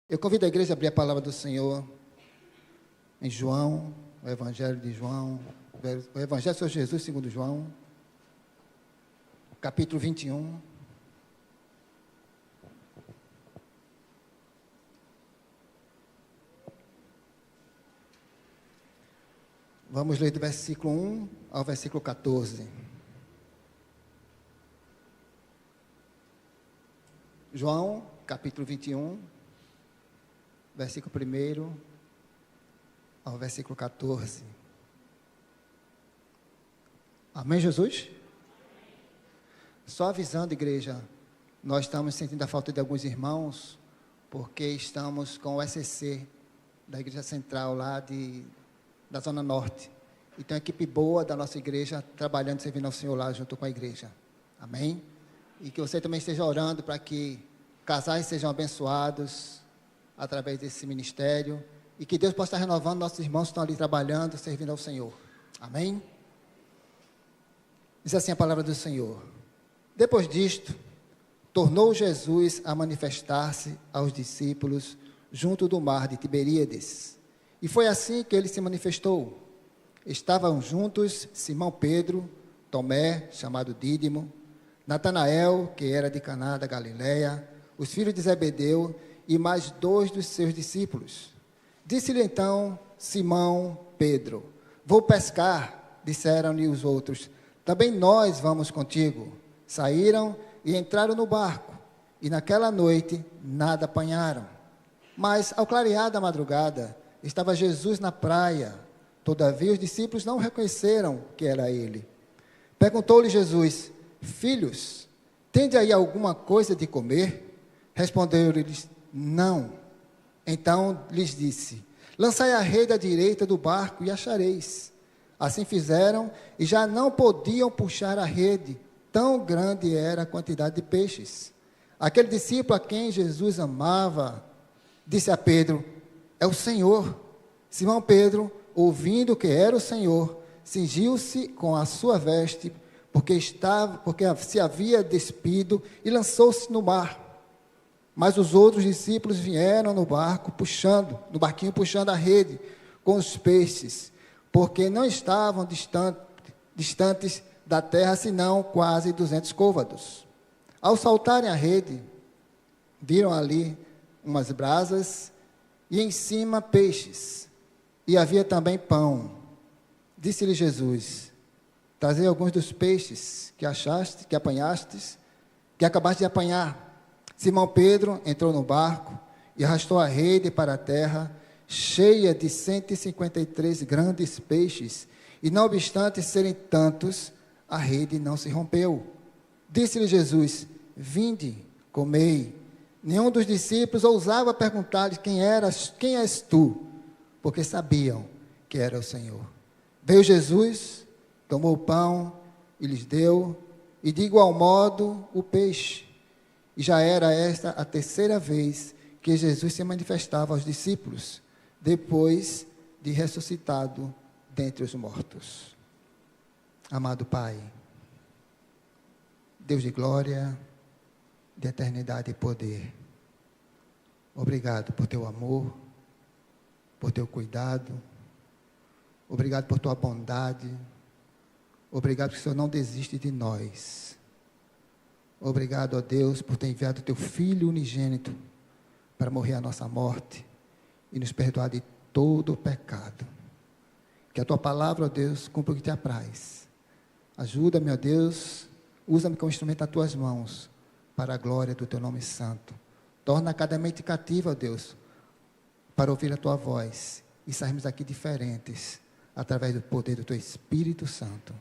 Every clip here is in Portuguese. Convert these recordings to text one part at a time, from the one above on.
Eu convido a igreja a abrir a palavra do Senhor em João, o Evangelho de João, o Evangelho do Senhor Jesus segundo João, capítulo 21. Vamos ler do versículo 1 ao versículo 14. João, capítulo 21, versículo 1 ao versículo 14. Amém, Jesus? Só avisando, igreja, nós estamos sentindo a falta de alguns irmãos, porque estamos com o SCC da Igreja Central lá da Zona Norte. E tem uma equipe boa da nossa igreja trabalhando, servindo ao Senhor lá junto com a igreja. Amém? E que você também esteja orando para que casais sejam abençoados através desse ministério e que Deus possa estar renovando nossos irmãos que estão ali trabalhando, servindo ao Senhor. Amém? Diz assim a palavra do Senhor. Depois disto, tornou Jesus a manifestar-se aos discípulos junto do mar de Tiberíades. E foi assim que ele se manifestou. Estavam juntos Simão Pedro, Tomé, chamado Dídimo, Natanael, que era de Caná da Galileia, os filhos de Zebedeu e mais 2 dos seus discípulos. Disse-lhe então Simão Pedro: vou pescar. Disseram-lhe os outros: também nós vamos contigo. Saíram e entraram no barco, e naquela noite nada apanharam. Mas ao clarear da madrugada, estava Jesus na praia. Todavia os discípulos não reconheceram que era ele. Perguntou-lhe Jesus: filhos, tende aí alguma coisa de comer? Responderam-lhes: não. Então lhes disse: lançai a rede à direita do barco e achareis. Assim fizeram e já não podiam puxar a rede, tão grande era a quantidade de peixes. Aquele discípulo a quem Jesus amava disse a Pedro: é o Senhor. Simão Pedro, ouvindo que era o Senhor, cingiu-se com a sua veste, porque se havia despido, e lançou-se no mar. Mas os outros discípulos vieram no barquinho puxando a rede com os peixes, porque não estavam distantes da terra, senão quase 200 côvados. Ao saltarem a rede, viram ali umas brasas e em cima peixes, e havia também pão. Disse-lhe Jesus: trazei alguns dos peixes que acabaste de apanhar. Simão Pedro entrou no barco e arrastou a rede para a terra, cheia de 153 grandes peixes, e não obstante serem tantos, a rede não se rompeu. Disse-lhe Jesus: vinde, comei. Nenhum dos discípulos ousava perguntar-lhe: quem és tu? Porque sabiam que era o Senhor. Veio Jesus, tomou o pão e lhes deu, e de igual modo o peixe. E já era esta a 3ª vez que Jesus se manifestava aos discípulos, depois de ressuscitado dentre os mortos. Amado Pai, Deus de glória, de eternidade e poder, obrigado por teu amor, por teu cuidado, obrigado por tua bondade, obrigado porque o Senhor não desiste de nós. Obrigado, ó Deus, por ter enviado o teu Filho unigênito para morrer a nossa morte e nos perdoar de todo o pecado. Que a tua palavra, ó Deus, cumpra o que te apraz. Ajuda-me, ó Deus, usa-me como instrumento das tuas mãos, para a glória do teu nome santo. Torna cada mente cativa, ó Deus, para ouvir a tua voz e sairmos aqui diferentes, através do poder do teu Espírito Santo.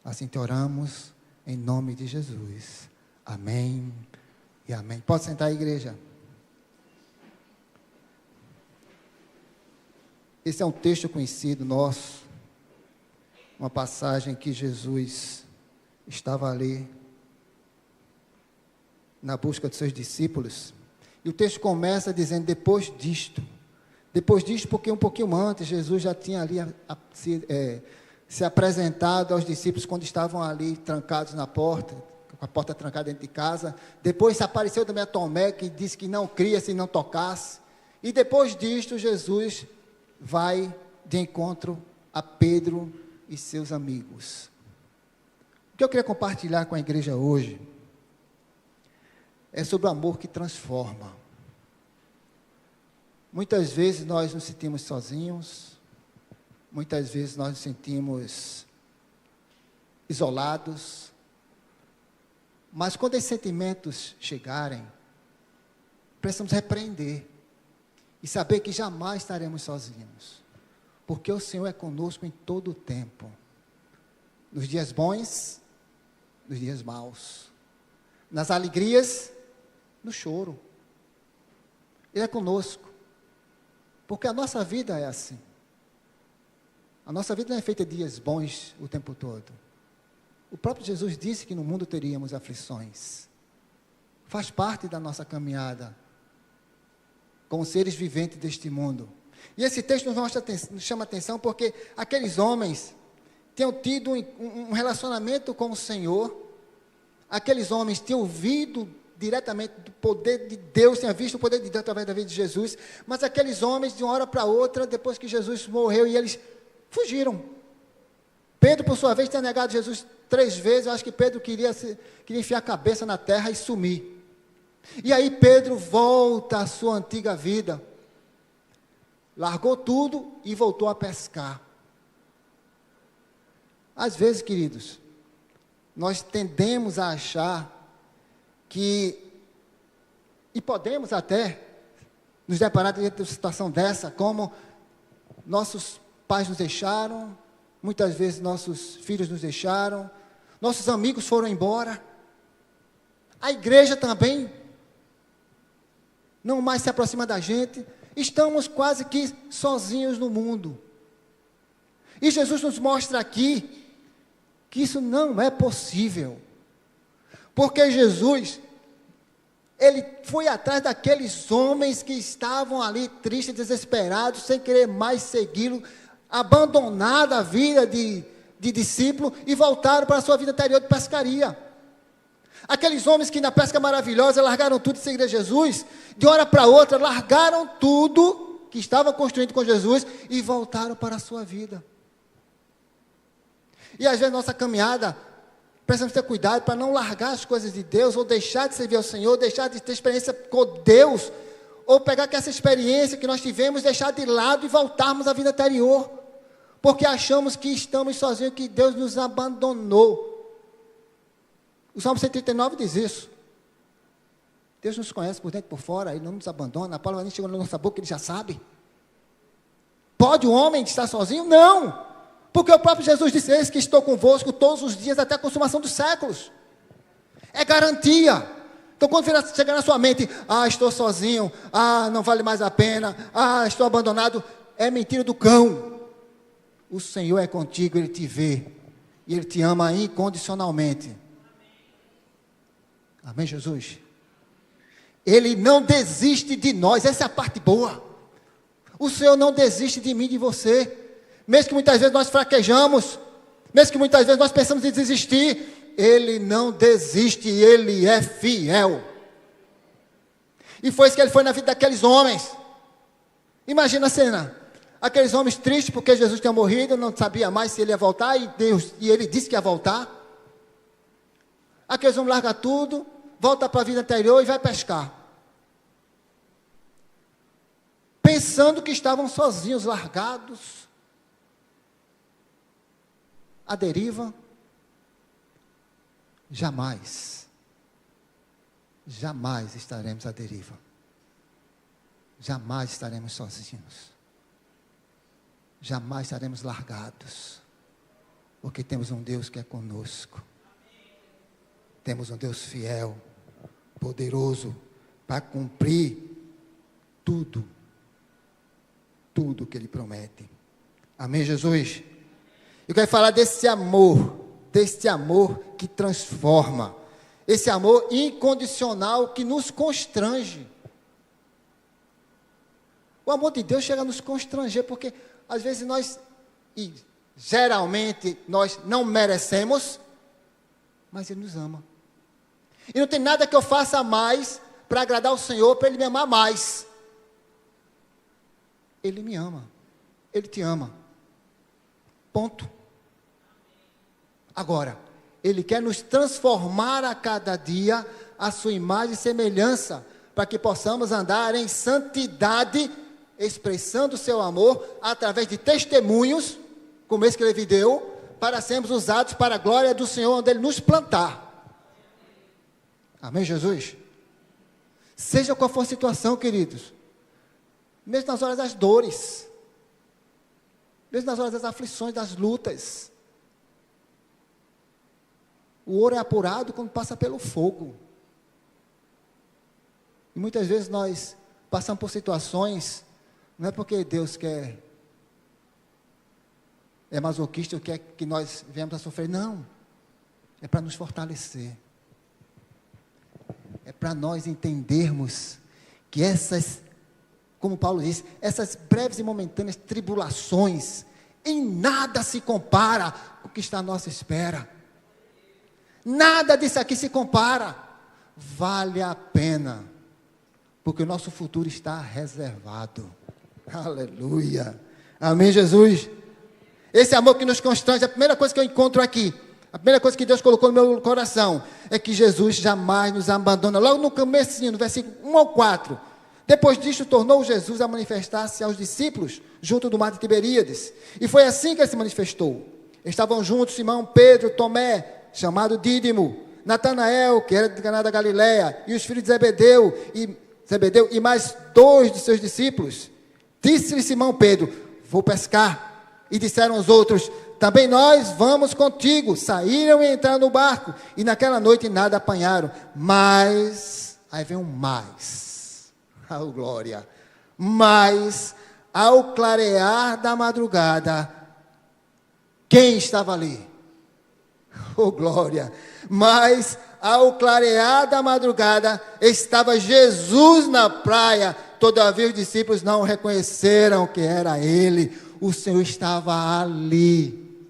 Assim te oramos, em nome de Jesus. Amém e amém. Pode sentar, igreja. Esse é um texto conhecido nosso, uma passagem que Jesus estava ali na busca dos seus discípulos, e o texto começa dizendo: depois disto, porque um pouquinho antes, Jesus já tinha ali se apresentado aos discípulos quando estavam ali trancados na porta, com a porta trancada dentro de casa. Depois se apareceu também a Tomé, que disse que não cria se não tocasse. E depois disto, Jesus vai de encontro a Pedro e seus amigos. O que eu queria compartilhar com a igreja hoje é sobre o amor que transforma. Muitas vezes nós nos sentimos sozinhos, muitas vezes nós nos sentimos isolados, mas quando esses sentimentos chegarem, precisamos repreender e saber que jamais estaremos sozinhos, porque o Senhor é conosco em todo o tempo, nos dias bons, nos dias maus, nas alegrias, no choro. Ele é conosco, porque a nossa vida é assim. A nossa vida não é feita de dias bons o tempo todo. O próprio Jesus disse que no mundo teríamos aflições. Faz parte da nossa caminhada como seres viventes deste mundo. E esse texto nos chama atenção porque aqueles homens tinham tido um relacionamento com o Senhor. Aqueles homens tinham ouvido diretamente do poder de Deus, tinham visto o poder de Deus através da vida de Jesus. Mas aqueles homens, de uma hora para outra, depois que Jesus morreu, e eles fugiram. Pedro, por sua vez, tinha negado Jesus 3 vezes. Eu acho que Pedro queria enfiar a cabeça na terra e sumir. E aí Pedro volta à sua antiga vida. Largou tudo e voltou a pescar. Às vezes, queridos, nós tendemos a achar que, e podemos até nos deparar diante de uma situação dessa, como nossos pais nos deixaram, muitas vezes nossos filhos nos deixaram, nossos amigos foram embora, a igreja também não mais se aproxima da gente, estamos quase que sozinhos no mundo. E Jesus nos mostra aqui que isso não é possível, porque Jesus, ele foi atrás daqueles homens que estavam ali tristes, desesperados, sem querer mais segui-lo, abandonaram a vida de discípulo e voltaram para a sua vida anterior de pescaria. Aqueles homens que na pesca maravilhosa largaram tudo e seguiram Jesus, de hora para outra largaram tudo que estavam construindo com Jesus e voltaram para a sua vida. E às vezes nossa caminhada, precisamos ter cuidado para não largar as coisas de Deus, ou deixar de servir ao Senhor, deixar de ter experiência com Deus, ou pegar essa experiência que nós tivemos, deixar de lado e voltarmos à vida anterior, porque achamos que estamos sozinhos, que Deus nos abandonou. O Salmo 139 diz isso. Deus nos conhece por dentro e por fora, Ele não nos abandona, a palavra nem chegou na nossa boca, Ele já sabe. Pode o homem estar sozinho? Não! Porque o próprio Jesus disse: eis que estou convosco todos os dias até a consumação dos séculos. É garantia. Então quando chegar na sua mente, estou sozinho, não vale mais a pena, estou abandonado, é mentira do cão. O Senhor é contigo, Ele te vê, e Ele te ama incondicionalmente. Amém, Jesus? Ele não desiste de nós, essa é a parte boa. O Senhor não desiste de mim, de você. Mesmo que muitas vezes nós fraquejamos, mesmo que muitas vezes nós pensamos em desistir, Ele não desiste, Ele é fiel. E foi isso que Ele foi na vida daqueles homens. Imagina a cena, aqueles homens tristes porque Jesus tinha morrido, não sabia mais se Ele ia voltar, e Ele disse que ia voltar. Aqueles homens largam tudo, volta para a vida anterior e vai pescar. Pensando que estavam sozinhos, largados, à deriva. Jamais estaremos à deriva. Jamais estaremos sozinhos. Jamais estaremos largados. Porque temos um Deus que é conosco. Temos um Deus fiel, poderoso, para cumprir tudo que Ele promete. Amém, Jesus? Eu quero falar desse amor que transforma, esse amor incondicional que nos constrange. O amor de Deus chega a nos constranger, porque às vezes e geralmente nós não merecemos, mas Ele nos ama. E não tem nada que eu faça mais para agradar o Senhor, para Ele me amar mais. Ele me ama. Ele te ama. Ponto. Agora, Ele quer nos transformar a cada dia a sua imagem e semelhança, para que possamos andar em santidade, expressando o seu amor através de testemunhos, como esse que Ele deu, para sermos usados para a glória do Senhor, onde Ele nos plantar. Amém, Jesus? Seja qual for a situação, queridos, mesmo nas horas das dores, mesmo nas horas das aflições, das lutas, o ouro é apurado quando passa pelo fogo. E muitas vezes nós passamos por situações, não é porque Deus é masoquista, quer que nós venhamos a sofrer, não, é para nos fortalecer, é para nós entendermos que essas, como Paulo diz, essas breves e momentâneas tribulações, em nada se compara com o que está à nossa espera. Nada disso aqui se compara. Vale a pena, porque o nosso futuro está reservado. Aleluia. Amém, Jesus? Esse amor que nos constrange, a primeira coisa que eu encontro aqui, a primeira coisa que Deus colocou no meu coração, é que Jesus jamais nos abandona. Logo no comecinho, no versículo 1 ao 4. Depois disto, tornou Jesus a manifestar-se aos discípulos, junto do mar de Tiberíades. E foi assim que ele se manifestou. Estavam juntos Simão, Pedro, Tomé, chamado Dídimo, Natanael, que era de Caná da Galileia, e os filhos de Zebedeu, e mais 2 de seus discípulos. Disse-lhe Simão Pedro: vou pescar. E disseram os outros: também nós vamos contigo. Saíram e entraram no barco, e naquela noite nada apanharam. Mas, aí vem um mais, oh glória, mas ao clarear da madrugada, quem estava ali? Oh glória, mas ao clarear da madrugada, estava Jesus na praia. Todavia os discípulos não reconheceram que era Ele. O Senhor estava ali.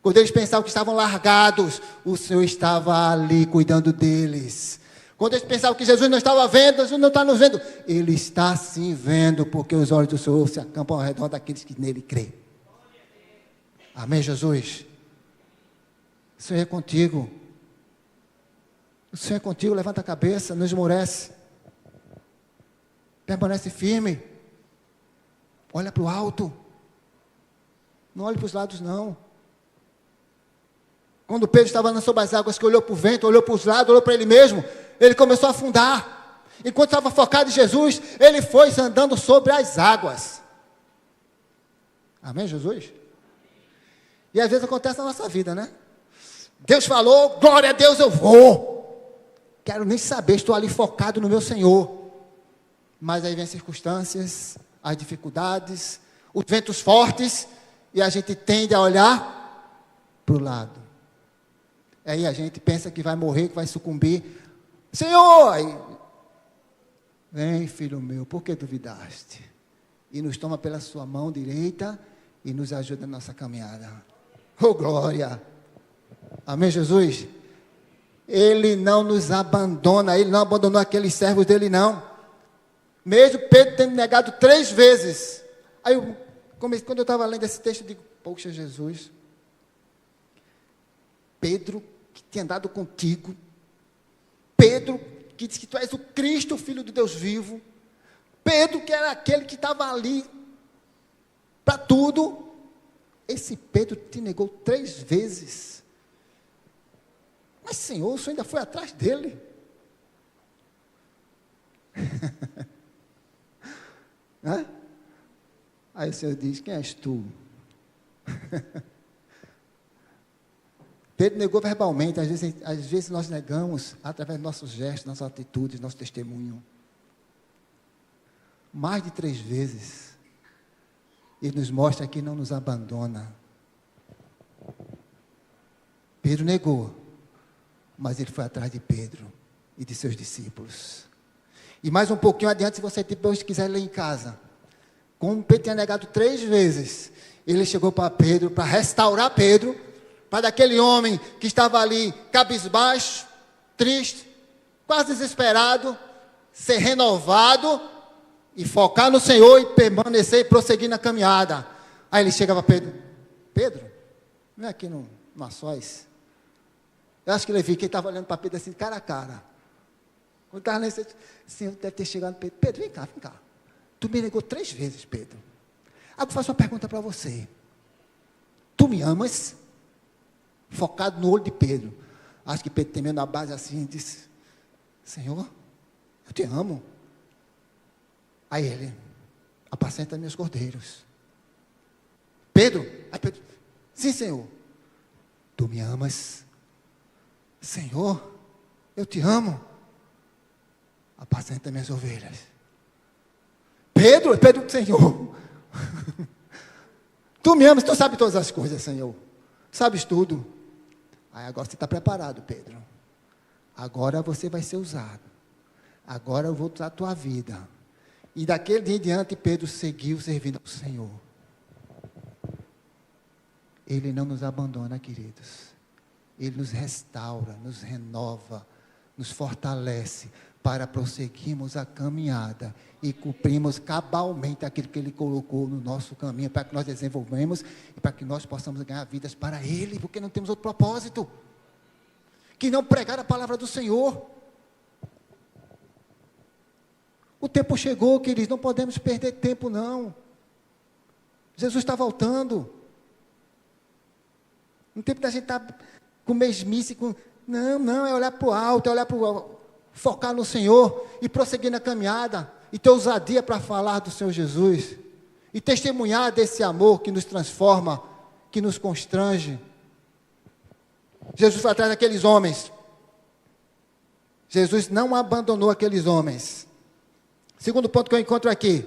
Quando eles pensavam que estavam largados, o Senhor estava ali cuidando deles. Quando eles pensavam que Jesus não estava vendo, Jesus não está nos vendo, Ele está sim vendo, porque os olhos do Senhor se acampam ao redor daqueles que nele crêem. Amém, Jesus? O Senhor é contigo. O Senhor é contigo. Levanta a cabeça, não esmorece, permanece firme, olha para o alto, não olhe para os lados não. Quando Pedro estava andando sobre as águas, que olhou para o vento, olhou para os lados, olhou para ele mesmo, ele começou a afundar. Enquanto estava focado em Jesus, ele foi andando sobre as águas. Amém, Jesus? E às vezes acontece na nossa vida, né? Deus falou, glória a Deus, eu vou. Quero nem saber, estou ali focado no meu Senhor. Mas aí vem as circunstâncias, as dificuldades, os ventos fortes, e a gente tende a olhar para o lado. Aí a gente pensa que vai morrer, que vai sucumbir. Senhor, aí, vem filho meu, por que duvidaste? E nos toma pela sua mão direita e nos ajuda na nossa caminhada. Oh glória! Amém, Jesus? Ele não nos abandona, Ele não abandonou aqueles servos dele, não. Mesmo Pedro tendo negado 3 vezes. Aí, quando eu estava lendo esse texto, eu digo, poxa, Jesus, Pedro, que tinha andado contigo, Pedro, que disse que tu és o Cristo, o Filho do Deus vivo, Pedro, que era aquele que estava ali para tudo, esse Pedro te negou 3 vezes. Mas Senhor, o Senhor ainda foi atrás dele. Aí o Senhor diz, quem és tu? Pedro negou verbalmente, às vezes nós negamos através dos nossos gestos, nossas atitudes, nosso testemunho. Mais de 3 vezes. Ele nos mostra que não nos abandona. Pedro negou, mas ele foi atrás de Pedro e de seus discípulos. E mais um pouquinho adiante, se você depois quiser ler em casa, como Pedro tinha negado 3 vezes, ele chegou para Pedro, para restaurar Pedro, para daquele homem que estava ali, cabisbaixo, triste, quase desesperado, ser renovado, e focar no Senhor e permanecer e prosseguir na caminhada. Aí ele chega para Pedro: Pedro, vem aqui no Açóis. Eu acho que Levi, que ele estava olhando para Pedro assim, cara a cara. Quando estava nesse, Senhor deve ter chegado para Pedro: Pedro, vem cá. Tu me negou 3 vezes, Pedro. Agora eu faço uma pergunta para você. Tu me amas? Focado no olho de Pedro. Acho que Pedro temendo na base assim, disse: Senhor, eu te amo. Aí ele: apacenta meus cordeiros. Pedro, aí Pedro: sim, Senhor. Tu me amas? Senhor, eu te amo. Apacenta minhas ovelhas. Pedro, Senhor. Tu me amas, tu sabes todas as coisas, Senhor. Sabes tudo. Aí agora você está preparado, Pedro. Agora você vai ser usado. Agora eu vou usar a tua vida. E daquele dia em diante, Pedro seguiu servindo ao Senhor. Ele não nos abandona, queridos. Ele nos restaura, nos renova, nos fortalece para prosseguirmos a caminhada e cumprirmos cabalmente aquilo que Ele colocou no nosso caminho, para que nós desenvolvemos e para que nós possamos ganhar vidas para Ele, porque não temos outro propósito que não pregar a palavra do Senhor. O tempo chegou, queridos, não podemos perder tempo, não. Jesus está voltando. No tempo da gente estar com mesmice, não, é olhar para o alto, é olhar para o focar no Senhor e prosseguir na caminhada e ter ousadia para falar do Senhor Jesus e testemunhar desse amor que nos transforma, que nos constrange. Jesus foi atrás daqueles homens. Jesus não abandonou aqueles homens. Segundo ponto que eu encontro aqui: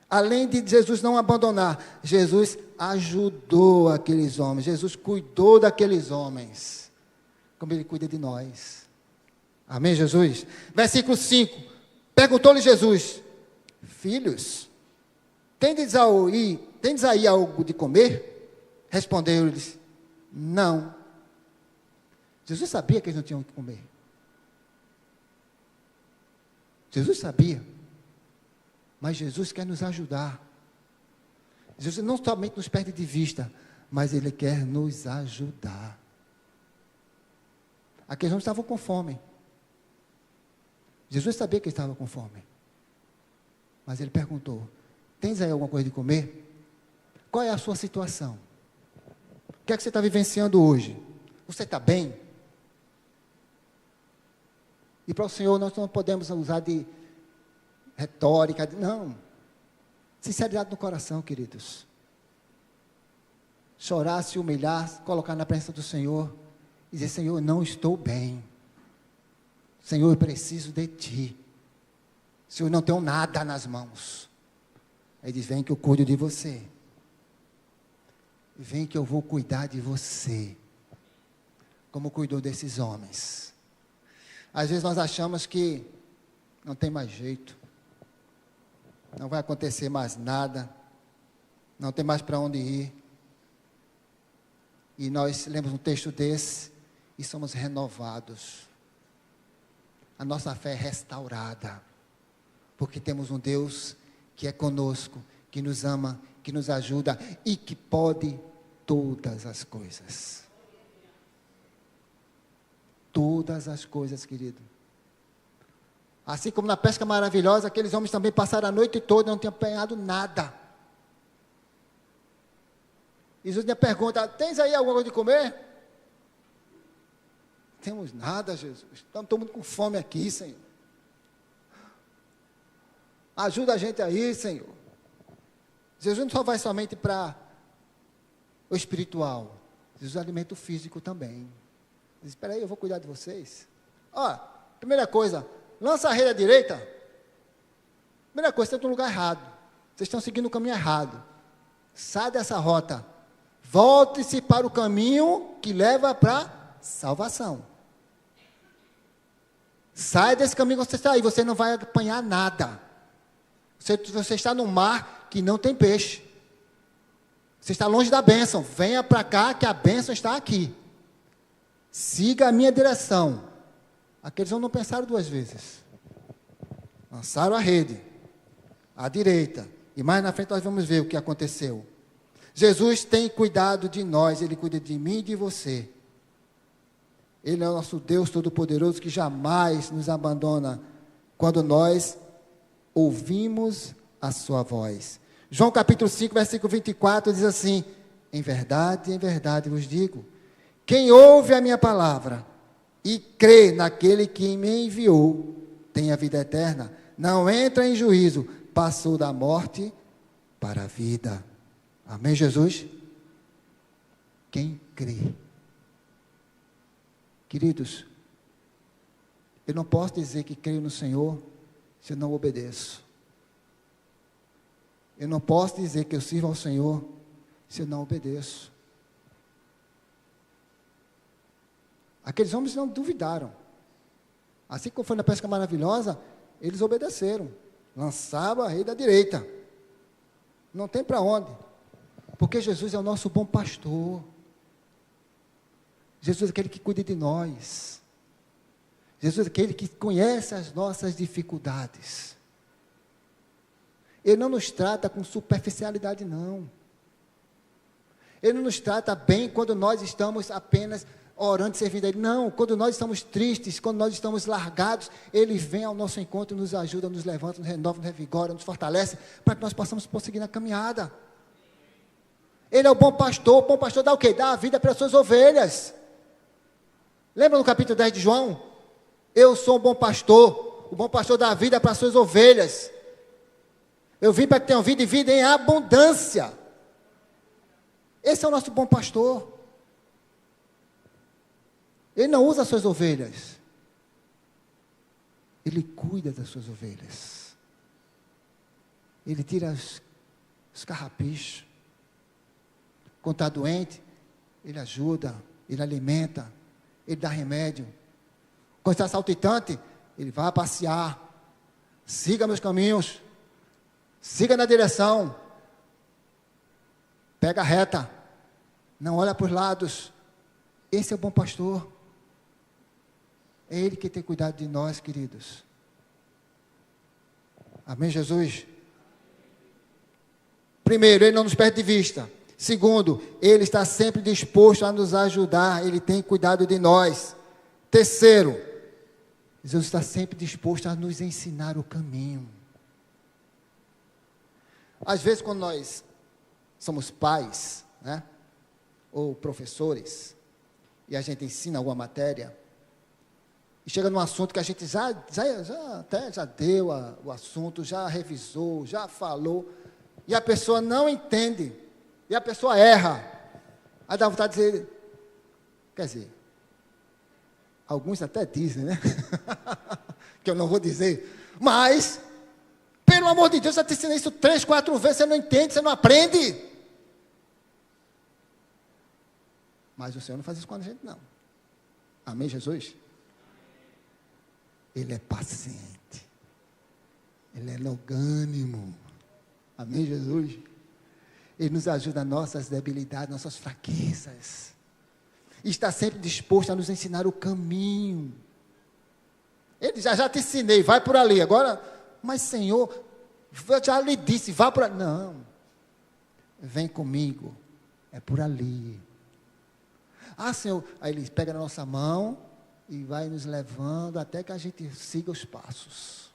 além de Jesus não abandonar, Jesus ajudou aqueles homens. Jesus cuidou daqueles homens, como Ele cuida de nós. Amém, Jesus? Versículo 5. Perguntou-lhe Jesus: filhos, tendes aí algo de comer? Respondeu-lhes: não. Jesus sabia que eles não tinham o que comer. Jesus sabia. Mas Jesus quer nos ajudar. Jesus não somente nos perde de vista, mas Ele quer nos ajudar. Aqueles homens estavam com fome. Jesus sabia que estavam com fome. Mas Ele perguntou: tens aí alguma coisa de comer? Qual é a sua situação? O que é que você está vivenciando hoje? Você está bem? E para o Senhor nós não podemos usar de retórica, não. Sinceridade no coração, queridos. Chorar, se humilhar, colocar na presença do Senhor e dizer: Senhor, eu não estou bem. Senhor, eu preciso de Ti. Senhor, eu não tenho nada nas mãos. Aí diz: vem que eu cuido de você. Vem que eu vou cuidar de você. Como cuidou desses homens. Às vezes nós achamos que não tem mais jeito. Não vai acontecer mais nada. Não tem mais para onde ir. E nós lemos um texto desse e somos renovados. A nossa fé é restaurada. Porque temos um Deus que é conosco, que nos ama, que nos ajuda e que pode todas as coisas. Todas as coisas, querido. Assim como na pesca maravilhosa, aqueles homens também passaram a noite toda e não tinham apanhado nada. Jesus me pergunta: tens aí alguma coisa de comer? Não temos nada, Jesus. Estamos todo mundo com fome aqui, Senhor. Ajuda a gente aí, Senhor. Jesus não só vai somente para o espiritual. Jesus alimenta o físico também. Diz: espera aí, eu vou cuidar de vocês. Ó, primeira coisa, lança a rede à direita. Primeira coisa, vocês estão no lugar errado. Vocês estão seguindo o caminho errado. Sai dessa rota. Volte-se para o caminho que leva para salvação. Sai desse caminho que você está aí. Você não vai apanhar nada. Você está num mar que não tem peixe. Você está longe da bênção. Venha para cá que a bênção está aqui. Siga a minha direção. Aqueles não pensaram 2 vezes. Lançaram a rede. à direita. E mais na frente nós vamos ver o que aconteceu. Jesus tem cuidado de nós, Ele cuida de mim e de você. Ele é o nosso Deus Todo-Poderoso que jamais nos abandona quando nós ouvimos a sua voz. João capítulo 5, versículo 24 diz assim: em verdade vos digo, quem ouve a minha palavra e crê naquele que me enviou, tem a vida eterna, não entra em juízo, passou da morte para a vida. Amém, Jesus? Quem crê. Queridos, eu não posso dizer que creio no Senhor se eu não obedeço. Eu não posso dizer que eu sirvo ao Senhor se eu não obedeço. Aqueles homens não duvidaram. Assim como foi na pesca maravilhosa, eles obedeceram. Lançaram a rede da direita. Não tem para onde. Porque Jesus é o nosso bom pastor. Jesus é aquele que cuida de nós. Jesus é aquele que conhece as nossas dificuldades. Ele não nos trata com superficialidade, não. Ele não nos trata bem quando nós estamos apenas orando e servindo a Ele. Não, quando nós estamos tristes, quando nós estamos largados, Ele vem ao nosso encontro, nos ajuda, nos levanta, nos renova, nos revigora, nos fortalece, para que nós possamos prosseguir na caminhada. Ele é o bom pastor dá o quê? Dá a vida para as suas ovelhas. Lembra no capítulo 10 de João? Eu sou o bom pastor dá a vida para as suas ovelhas. Eu vim para que tenham vida e vida em abundância. Esse é o nosso bom pastor. Ele não usa as suas ovelhas. Ele cuida das suas ovelhas. Ele tira os carrapichos. Quando está doente, Ele ajuda, Ele alimenta, Ele dá remédio. Quando está saltitante, Ele vai passear. Siga meus caminhos. Siga na direção. Pega a reta. Não olha para os lados. Esse é o bom pastor. É Ele que tem cuidado de nós, queridos. Amém, Jesus? Primeiro, Ele não nos perde de vista. Segundo, Ele está sempre disposto a nos ajudar. Ele tem cuidado de nós. Terceiro, Jesus está sempre disposto a nos ensinar o caminho. Às vezes, quando nós somos pais, né, ou professores, e a gente ensina alguma matéria, e chega num assunto que a gente já deu o assunto, já revisou, já falou, e a pessoa não entende, e a pessoa erra. Aí dá vontade de dizer, quer dizer, alguns até dizem, né? Que eu não vou dizer, mas, pelo amor de Deus, eu te ensinei isso 3, 4 vezes, você não entende, você não aprende. Mas o Senhor não faz isso com a gente, não. Amém, Jesus? Ele é paciente. Ele é longânimo. Amém, Jesus? Ele nos ajuda nas nossas debilidades, nossas fraquezas. E está sempre disposto a nos ensinar o caminho. Ele já te ensinei, vai por ali. Agora, mas Senhor, eu já lhe disse, vá por ali. Não. Vem comigo. É por ali. Ah, Senhor. Aí Ele pega na nossa mão e vai nos levando até que a gente siga os passos.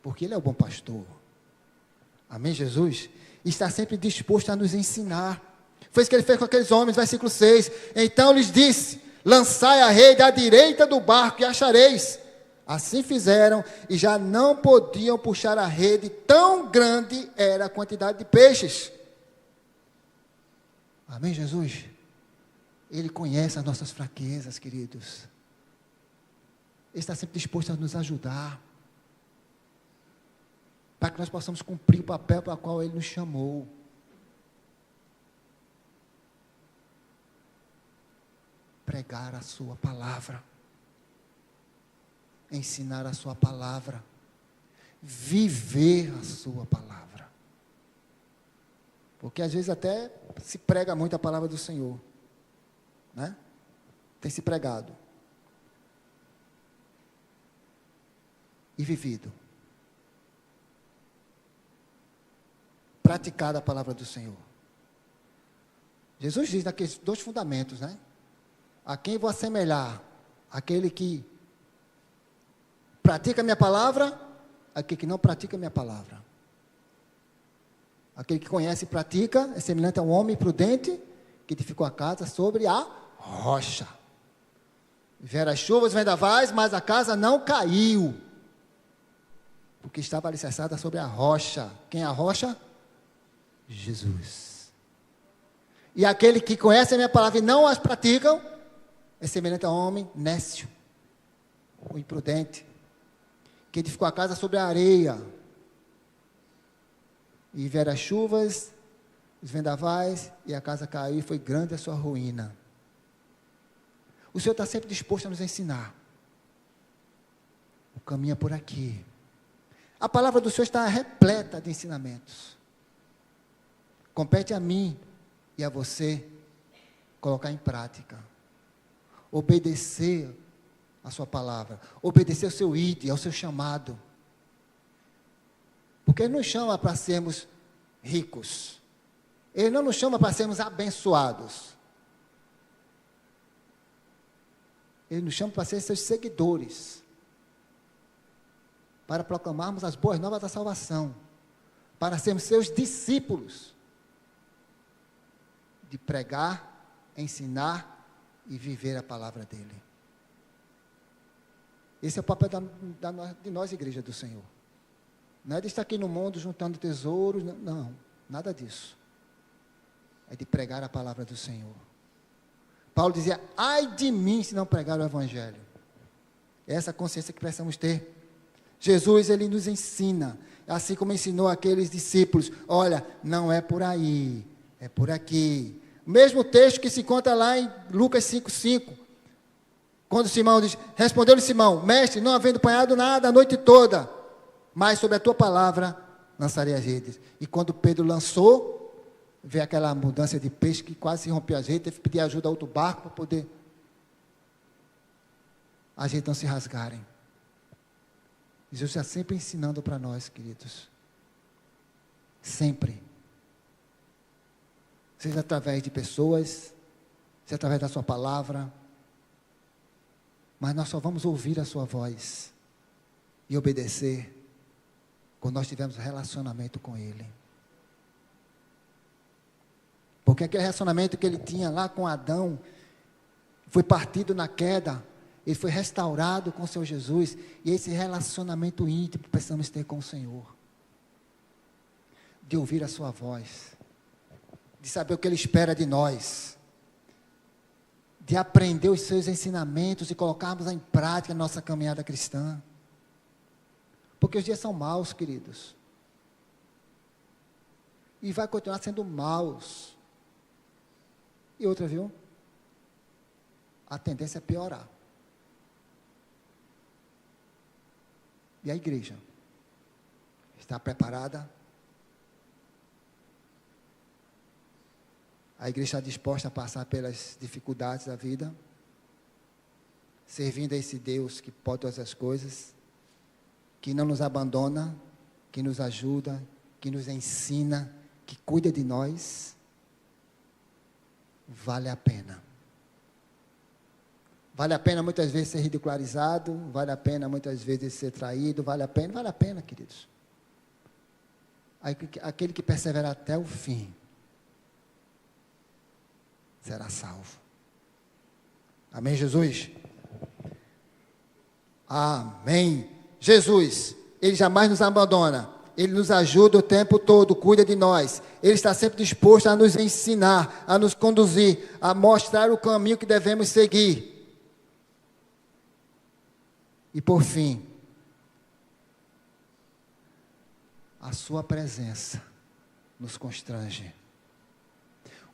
Porque Ele é o bom pastor. Amém, Jesus? E está sempre disposto a nos ensinar. Foi isso que Ele fez com aqueles homens, versículo 6. Então lhes disse, lançai a rede à direita do barco e achareis. Assim fizeram e já não podiam puxar a rede, tão grande era a quantidade de peixes. Amém, Jesus? Ele conhece as nossas fraquezas, queridos. Ele está sempre disposto a nos ajudar, para que nós possamos cumprir o papel para o qual Ele nos chamou. Pregar a sua palavra, ensinar a sua palavra, viver a sua palavra. Porque às vezes até se prega muito a palavra do Senhor, né? Tem se pregado e vivido. praticada a palavra do Senhor. Jesus diz naqueles 2 fundamentos, né? A quem vou assemelhar? Aquele que pratica a minha palavra, aquele que não pratica a minha palavra. Aquele que conhece e pratica é semelhante a um homem prudente que edificou a casa sobre a rocha. Vieram as chuvas, vendavais, mas a casa não caiu, porque estava alicerçada sobre a rocha. Quem é a rocha? Jesus. E aquele que conhece a minha palavra e não as praticam, é semelhante a um homem nécio, ou imprudente, que edificou a casa sobre a areia. E vieram as chuvas, os vendavais, e a casa caiu, e foi grande a sua ruína. O Senhor está sempre disposto a nos ensinar. O caminho é por aqui. A palavra do Senhor está repleta de ensinamentos. Compete a mim e a você colocar em prática. Obedecer a sua palavra. Obedecer ao seu ide, ao seu chamado. Porque Ele nos chama para sermos ricos. Ele não nos chama para sermos abençoados. Ele nos chama para ser seus seguidores. Para proclamarmos as boas novas da salvação. Para sermos seus discípulos. De pregar, ensinar e viver a palavra dEle. Esse é o papel de nós, igreja do Senhor. Não é de estar aqui no mundo juntando tesouros, não, nada disso. É de pregar a palavra do Senhor. Paulo dizia, ai de mim se não pregar o Evangelho. É essa consciência que precisamos ter. Jesus, Ele nos ensina, assim como ensinou aqueles discípulos, olha, não é por aí, é por aqui. O mesmo texto que se encontra lá em Lucas 5:5, quando Simão diz, respondeu-lhe Simão, mestre, não havendo apanhado nada a noite toda, mas sobre a tua palavra lançarei as redes. E quando Pedro lançou, veio aquela mudança de peixe que quase rompeu as redes, teve que pedir ajuda a outro barco para poder as redes não se rasgarem. Jesus está sempre ensinando para nós, queridos. Sempre. Seja através de pessoas, seja através da sua palavra, mas nós só vamos ouvir a sua voz e obedecer quando nós tivermos relacionamento com Ele. Porque aquele relacionamento que ele tinha lá com Adão, foi partido na queda, ele foi restaurado com o Senhor Jesus, e esse relacionamento íntimo precisamos ter com o Senhor. De ouvir a sua voz, de saber o que Ele espera de nós, de aprender os seus ensinamentos e colocarmos em prática a nossa caminhada cristã. Porque os dias são maus, queridos. E vai continuar sendo maus. E outra, viu? A tendência é piorar. E a igreja? Está preparada? A igreja está disposta a passar pelas dificuldades da vida? Servindo a esse Deus que pode todas as coisas? Que não nos abandona, que nos ajuda, que nos ensina, que cuida de nós? Vale a pena. Vale a pena muitas vezes ser ridicularizado, vale a pena muitas vezes ser traído, vale a pena, queridos. Aquele que perseverar até o fim, será salvo. Amém, Jesus? Amém. Jesus, Ele jamais nos abandona. Ele nos ajuda o tempo todo, cuida de nós. Ele está sempre disposto a nos ensinar, a nos conduzir, a mostrar o caminho que devemos seguir. E por fim, a sua presença nos constrange.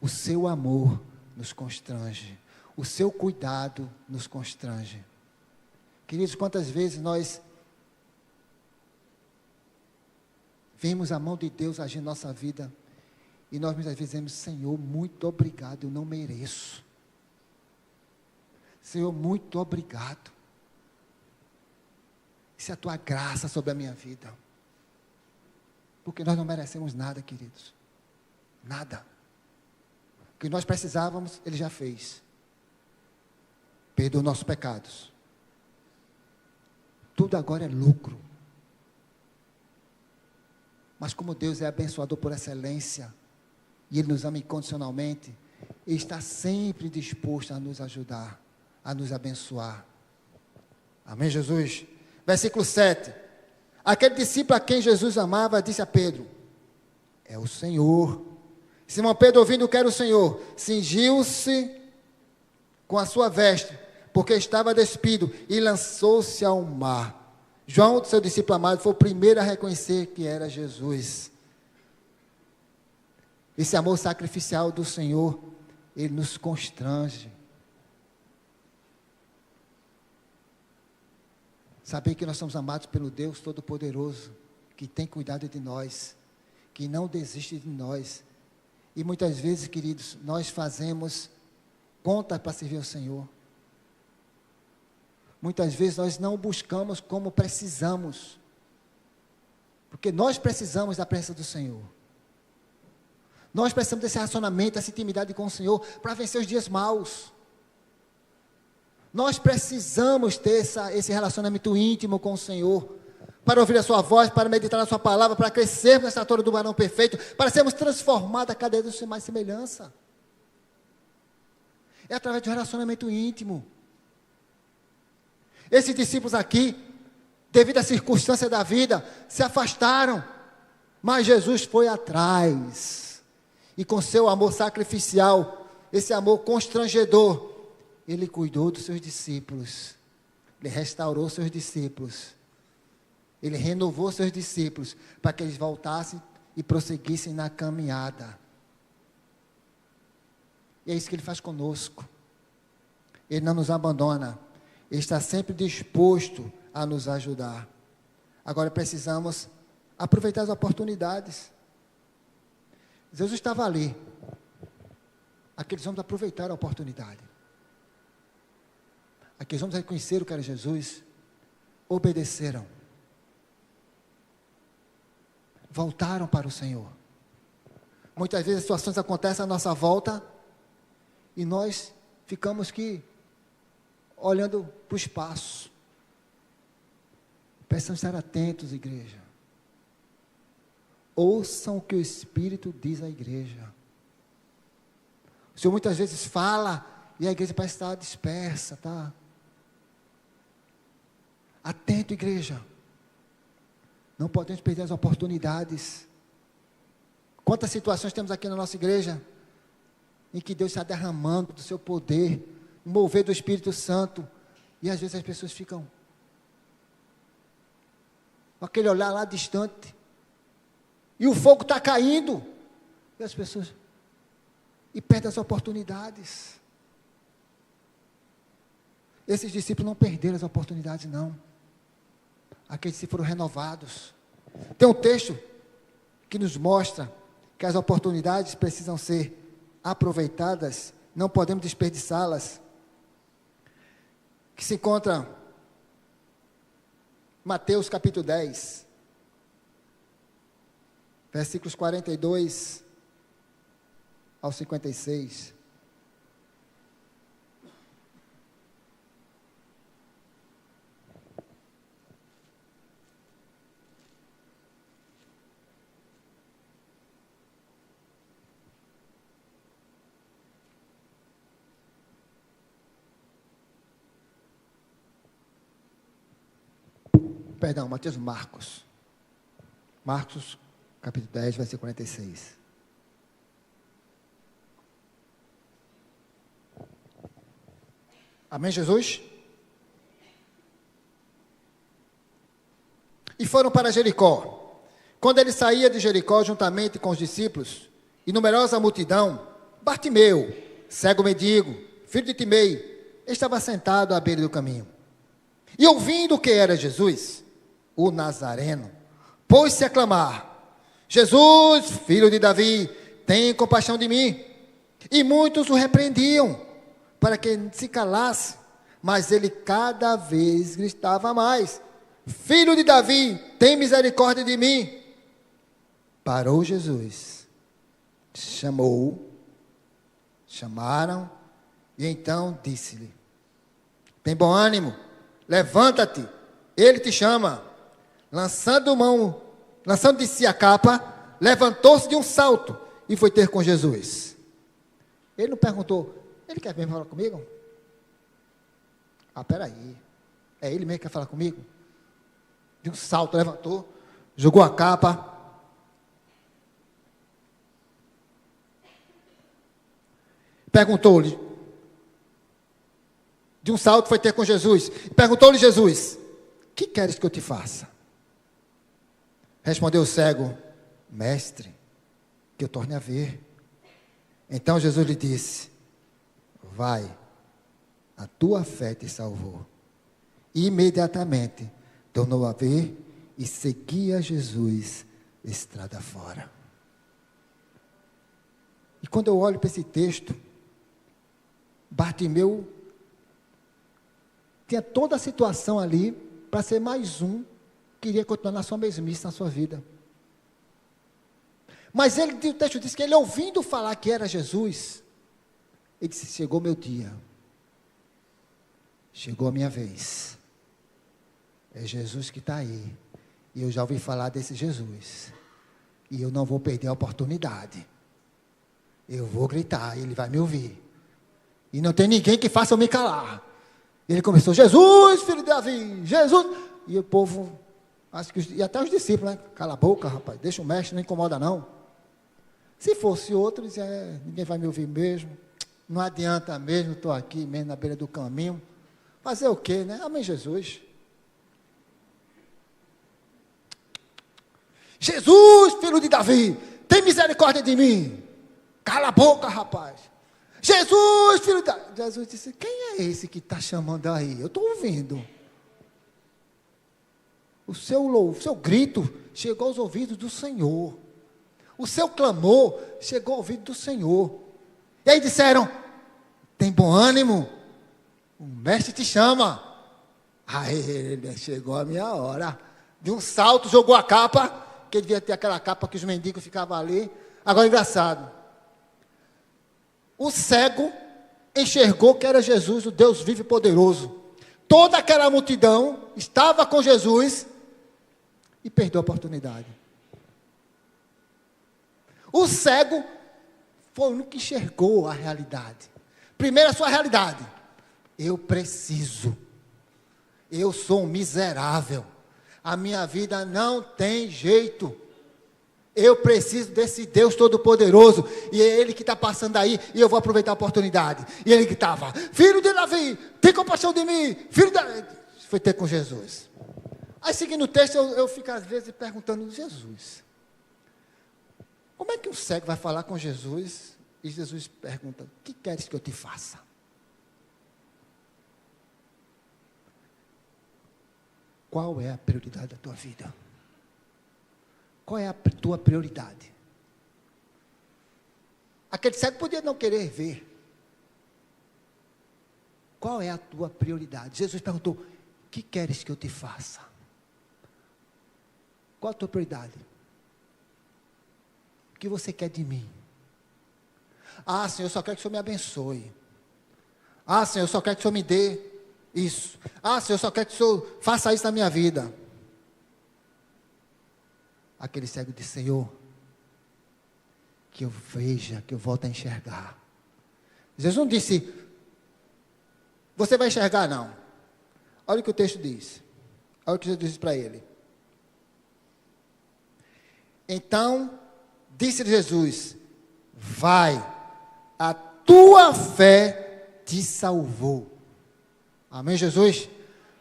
O seu amor nos constrange. O seu cuidado nos constrange. Queridos, quantas vezes nós vemos a mão de Deus agir em nossa vida e nós muitas vezes dizemos, Senhor, muito obrigado, eu não mereço. Senhor, muito obrigado. Isso é a tua graça sobre a minha vida. Porque nós não merecemos nada, queridos. Nada. O que nós precisávamos, Ele já fez. Perdoou nossos pecados. Tudo agora é lucro. Mas como Deus é abençoador por excelência, e Ele nos ama incondicionalmente, Ele está sempre disposto a nos ajudar, a nos abençoar. Amém, Jesus? Versículo 7. Aquele discípulo a quem Jesus amava, disse a Pedro: é o Senhor. Simão Pedro, ouvindo que era o Senhor, cingiu-se com a sua veste, porque estava despido, e lançou-se ao mar. João, seu discípulo amado, foi o primeiro a reconhecer que era Jesus. Esse amor sacrificial do Senhor, Ele nos constrange. Saber que nós somos amados pelo Deus Todo-Poderoso, que tem cuidado de nós, que não desiste de nós. E muitas vezes, queridos, nós fazemos conta para servir ao Senhor. Muitas vezes nós não buscamos como precisamos, porque nós precisamos da presença do Senhor. Nós precisamos desse relacionamento, dessa intimidade com o Senhor, para vencer os dias maus. Nós precisamos ter esse relacionamento íntimo com o Senhor, para ouvir a sua voz, para meditar na sua palavra, para crescermos na estatura do varão perfeito, para sermos transformados a cada dia mais semelhança. É através de um relacionamento íntimo. Esses discípulos aqui, devido à circunstância da vida, se afastaram, mas Jesus foi atrás, e com seu amor sacrificial, esse amor constrangedor, Ele cuidou dos seus discípulos, Ele restaurou seus discípulos, Ele renovou seus discípulos, para que eles voltassem e prosseguissem na caminhada. E é isso que Ele faz conosco. Ele não nos abandona, Ele está sempre disposto a nos ajudar. Agora precisamos aproveitar as oportunidades. Jesus estava ali. Aqueles homens aproveitaram a oportunidade. Aqueles homens reconheceram que era Jesus, obedeceram, voltaram para o Senhor. Muitas vezes as situações acontecem à nossa volta e nós ficamos aqui olhando para o espaço. Precisamos estar atentos, igreja. Ouçam o que o Espírito diz à igreja. O Senhor muitas vezes fala e a igreja parece estar dispersa, tá? Atento, igreja. Não podemos perder as oportunidades. Quantas situações temos aqui na nossa igreja em que Deus está derramando do seu poder, o mover do Espírito Santo, e às vezes as pessoas ficam com aquele olhar lá distante, e o fogo está caindo, e as pessoas perdem as oportunidades. Esses discípulos não perderam as oportunidades, não. Aqueles que foram renovados. Tem um texto que nos mostra que as oportunidades precisam ser aproveitadas, não podemos desperdiçá-las, que se encontra Mateus capítulo 10, versículos 42 ao 56. Perdão, Marcos, capítulo 10, versículo 46. Amém, Jesus? E foram para Jericó. Quando ele saía de Jericó, juntamente com os discípulos, e numerosa multidão, Bartimeu, cego mendigo, filho de Timei, estava sentado à beira do caminho. E ouvindo que era Jesus, o Nazareno, pôs-se a clamar: Jesus, filho de Davi, tem compaixão de mim. E muitos o repreendiam, para que se calasse, mas ele cada vez gritava mais: Filho de Davi, tem misericórdia de mim. Parou Jesus, chamaram, e então disse-lhe: tem bom ânimo, levanta-te, ele te chama. Lançando de si a capa, levantou-se de um salto e foi ter com Jesus. Ele não perguntou: ele quer mesmo falar comigo? Peraí, é ele mesmo que quer falar comigo? De um salto, levantou, jogou a capa. Perguntou-lhe, de um salto foi ter com Jesus. Perguntou-lhe Jesus: que queres que eu te faça? Respondeu o cego: mestre, que eu torne a ver. Então Jesus lhe disse: vai, a tua fé te salvou. E imediatamente tornou a ver e seguia Jesus estrada fora. E quando eu olho para esse texto, Bartimeu tinha toda a situação ali para ser mais um que iria continuar na sua mesmice, na sua vida. Mas o texto diz que ele, ouvindo falar que era Jesus, ele disse: chegou meu dia, chegou a minha vez, é Jesus que está aí, e eu já ouvi falar desse Jesus, e eu não vou perder a oportunidade, eu vou gritar, ele vai me ouvir, e não tem ninguém que faça eu me calar. Ele começou: Jesus, filho de Davi, Jesus, e o povo, e até os discípulos, né? Cala a boca, rapaz, deixa o mestre, não incomoda não. Se fosse outro, dizia: ninguém vai me ouvir mesmo, não adianta mesmo, estou aqui mesmo na beira do caminho, fazer o quê, né? Amém, Jesus. Jesus, filho de Davi, tem misericórdia de mim. Cala a boca, rapaz. Jesus, filho de Davi. Jesus disse: quem é esse que está chamando aí? Eu estou ouvindo. O seu grito chegou aos ouvidos do Senhor. O seu clamor chegou ao ouvido do Senhor. E aí disseram: tem bom ânimo, o mestre te chama. Aí chegou a minha hora. De um salto jogou a capa, que devia ter aquela capa que os mendigos ficavam ali. Agora, engraçado, o cego enxergou que era Jesus, o Deus vivo e poderoso. Toda aquela multidão estava com Jesus e perdeu a oportunidade. O cego foi o único que enxergou a realidade. Primeiro, a sua realidade: eu preciso, eu sou um miserável, a minha vida não tem jeito, eu preciso desse Deus Todo-Poderoso, e é Ele que está passando aí, e eu vou aproveitar a oportunidade. E ele gritava: filho de Davi, tem compaixão de mim, filho de Davi. Foi ter com Jesus. Aí, seguindo o texto, eu fico às vezes perguntando: Jesus, como é que um cego vai falar com Jesus? E Jesus pergunta: o que queres que eu te faça? Qual é a prioridade da tua vida? Qual é a tua prioridade? Aquele cego podia não querer ver. Qual é a tua prioridade? Jesus perguntou: o que queres que eu te faça? Qual a tua prioridade? O que você quer de mim? Senhor, eu só quero que o Senhor me abençoe. Senhor, eu só quero que o Senhor me dê isso. Senhor, eu só quero que o Senhor faça isso na minha vida. Aquele cego disse: Senhor, que eu veja, que eu volte a enxergar. Jesus não disse: você vai enxergar, não. Olha o que o texto diz. Olha o que Jesus disse para ele. Então disse Jesus: vai, a tua fé te salvou. Amém, Jesus?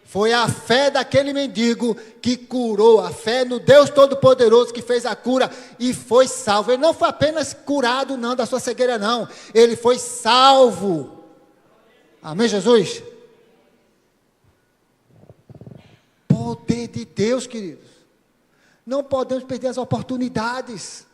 Foi a fé daquele mendigo que curou, a fé no Deus Todo-Poderoso que fez a cura e foi salvo. Ele não foi apenas curado, não, da sua cegueira, não. Ele foi salvo. Amém, Jesus? Poder de Deus, queridos. Não podemos perder as oportunidades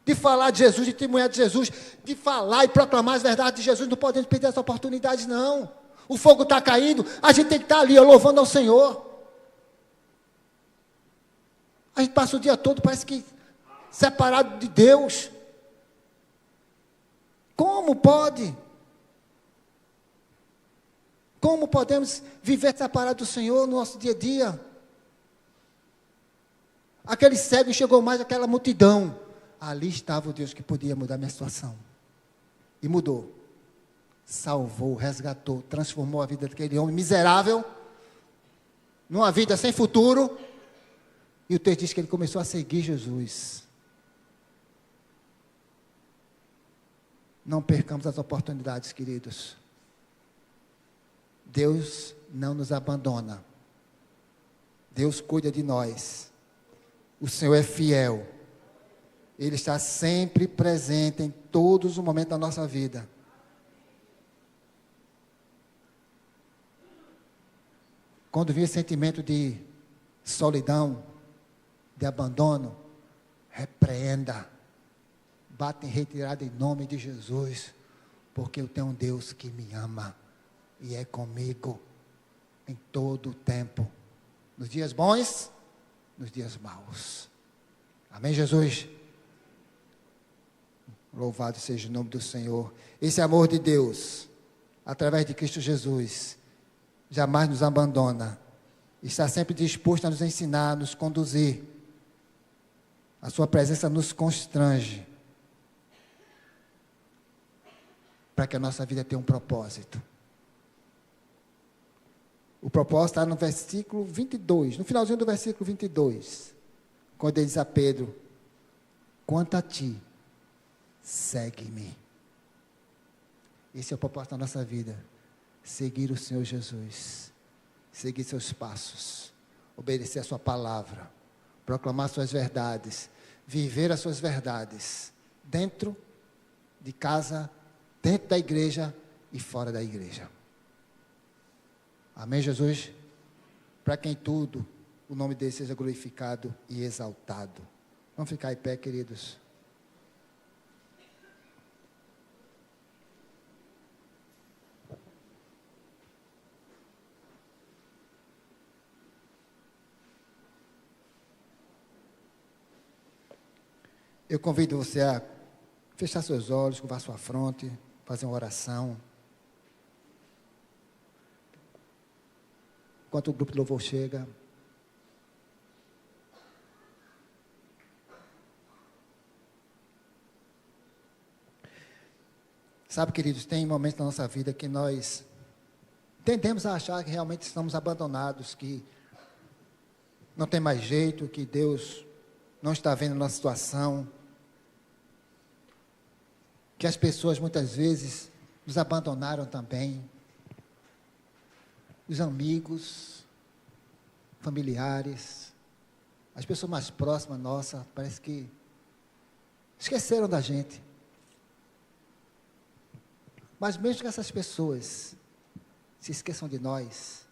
de falar de Jesus, de testemunhar de Jesus, de falar e proclamar as verdades de Jesus. Não podemos perder as oportunidades, não. O fogo está caindo, a gente tem que estar ali, louvando ao Senhor. A gente passa o dia todo, parece que separado de Deus. Como pode? Como podemos viver separado do Senhor no nosso dia a dia? Aquele cego chegou mais àquela multidão. Ali estava o Deus que podia mudar minha situação. E mudou. Salvou, resgatou, transformou a vida daquele homem miserável numa vida sem futuro. E o texto diz que ele começou a seguir Jesus. Não percamos as oportunidades, queridos. Deus não nos abandona. Deus cuida de nós. O Senhor é fiel. Ele está sempre presente em todos os momentos da nossa vida. Quando vir sentimento de solidão, de abandono, repreenda. Bate em retirada em nome de Jesus, porque eu tenho um Deus que me ama e é comigo em todo o tempo, nos dias bons, nos dias maus. Amém, Jesus? Louvado seja o nome do Senhor. Esse amor de Deus, através de Cristo Jesus, jamais nos abandona. Está sempre disposto a nos ensinar, a nos conduzir. A sua presença nos constrange, para que a nossa vida tenha um propósito. O propósito está no versículo 22, no finalzinho do versículo 22, quando ele diz a Pedro: quanto a ti, segue-me. Esse é o propósito da nossa vida, seguir o Senhor Jesus, seguir seus passos, obedecer a sua palavra, proclamar suas verdades, viver as suas verdades, dentro de casa, dentro da igreja e fora da igreja. Amém, Jesus? Para quem tudo, o nome dele seja glorificado e exaltado. Vamos ficar em pé, queridos. Eu convido você a fechar seus olhos, curvar sua fronte, fazer uma oração. Enquanto o grupo de louvor chega. Sabe, queridos, tem momentos na nossa vida que nós tendemos a achar que realmente estamos abandonados, que não tem mais jeito, que Deus não está vendo a nossa situação, que as pessoas muitas vezes nos abandonaram também. Os amigos, familiares, as pessoas mais próximas nossa, parece que esqueceram da gente. Mas mesmo que essas pessoas se esqueçam de nós,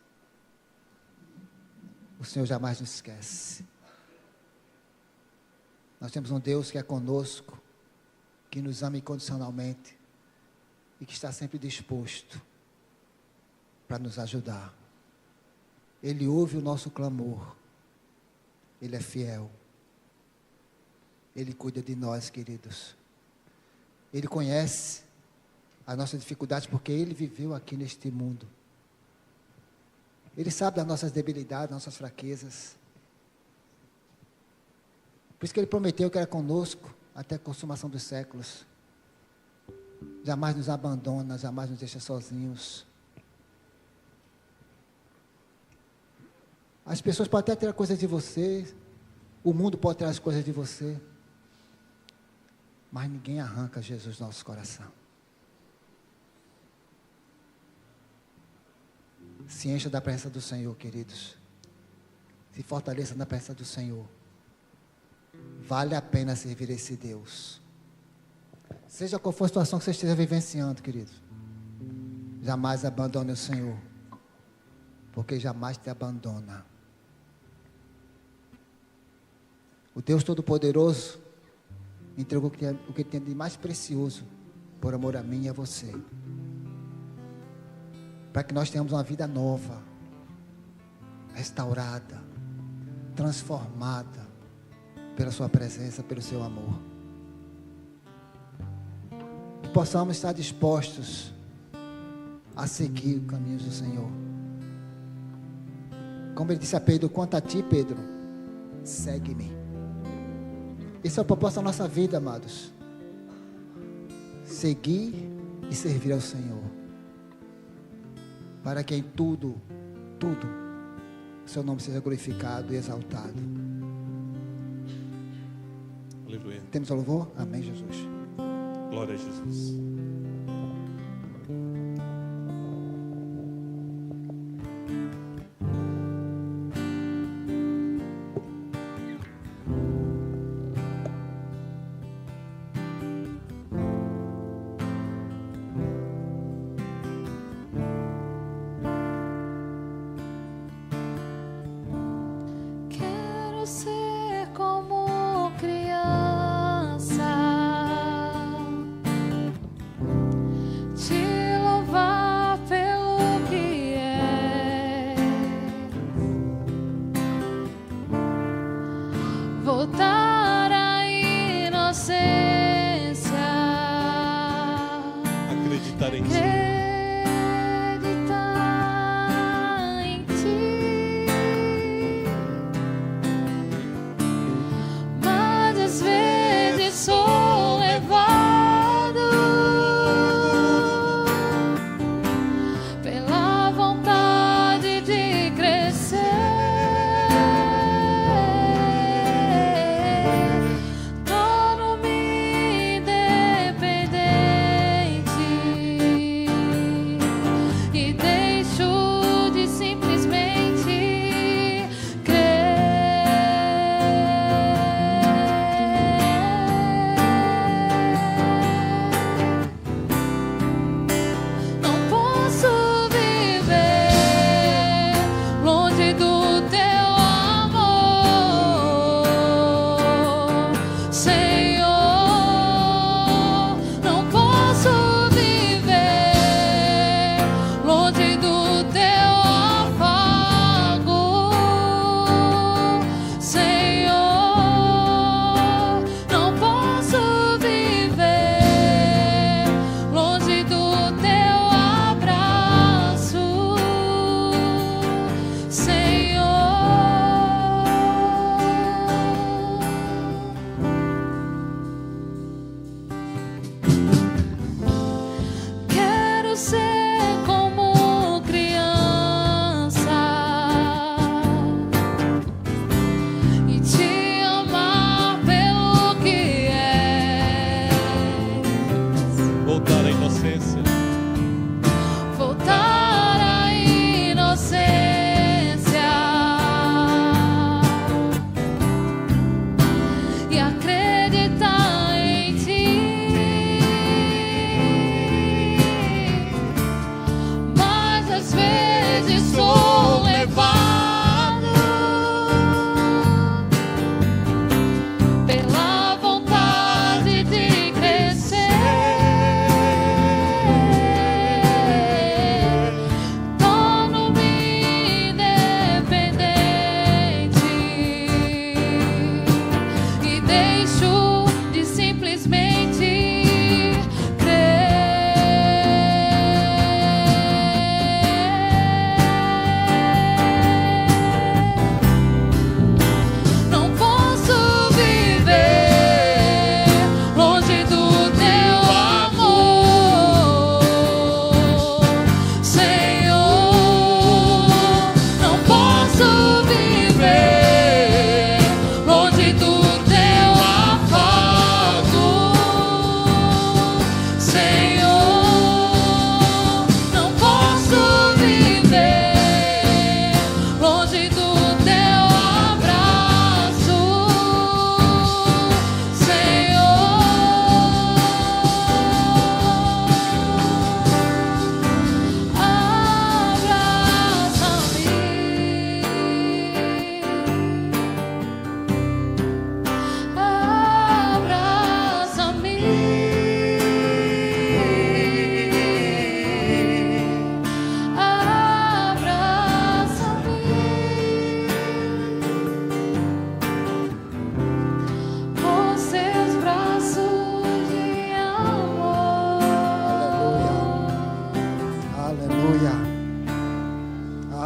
o Senhor jamais nos esquece. Nós temos um Deus que é conosco, que nos ama incondicionalmente e que está sempre disposto para nos ajudar. Ele ouve o nosso clamor. Ele é fiel. Ele cuida de nós, queridos. Ele conhece as nossas dificuldades, porque Ele viveu aqui neste mundo. Ele sabe das nossas debilidades, das nossas fraquezas. Por isso que Ele prometeu que era conosco até a consumação dos séculos. Jamais nos abandona, jamais nos deixa sozinhos. As pessoas podem até ter coisas de você, o mundo pode ter as coisas de você, mas ninguém arranca Jesus do nosso coração. Se encha da presença do Senhor, queridos. Se fortaleça na presença do Senhor. Vale a pena servir esse Deus. Seja qual for a situação que você esteja vivenciando, queridos, jamais abandone o Senhor, porque jamais te abandona. O Deus Todo-Poderoso entregou o que tem de mais precioso por amor a mim e a você, para que nós tenhamos uma vida nova, restaurada, transformada pela sua presença, pelo seu amor. possamos estar dispostos a seguir os caminhos do Senhor. Como ele disse a Pedro: quanto a ti, Pedro, segue-me. Esse é o propósito da nossa vida, amados. Seguir e servir ao Senhor, para que em tudo, o seu nome seja glorificado e exaltado. Aleluia. Temos o louvor? Amém, Jesus. Glória a Jesus. Quero ser como criança, te louvar pelo que é, voltar à inocência, Acreditar em ti. acreditar em ti. Mas às vezes sou levado pela vontade de crescer.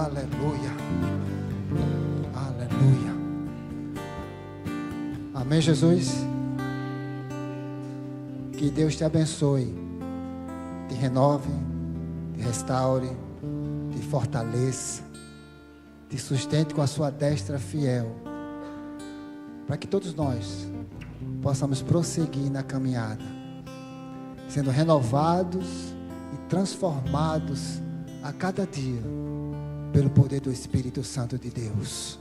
Aleluia. Aleluia. Amém, Jesus? Que Deus te abençoe, te renove, te restaure, te fortaleça, te sustente com a sua destra fiel, para que todos nós possamos prosseguir na caminhada, sendo renovados e transformados a cada dia pelo poder do Espírito Santo de Deus.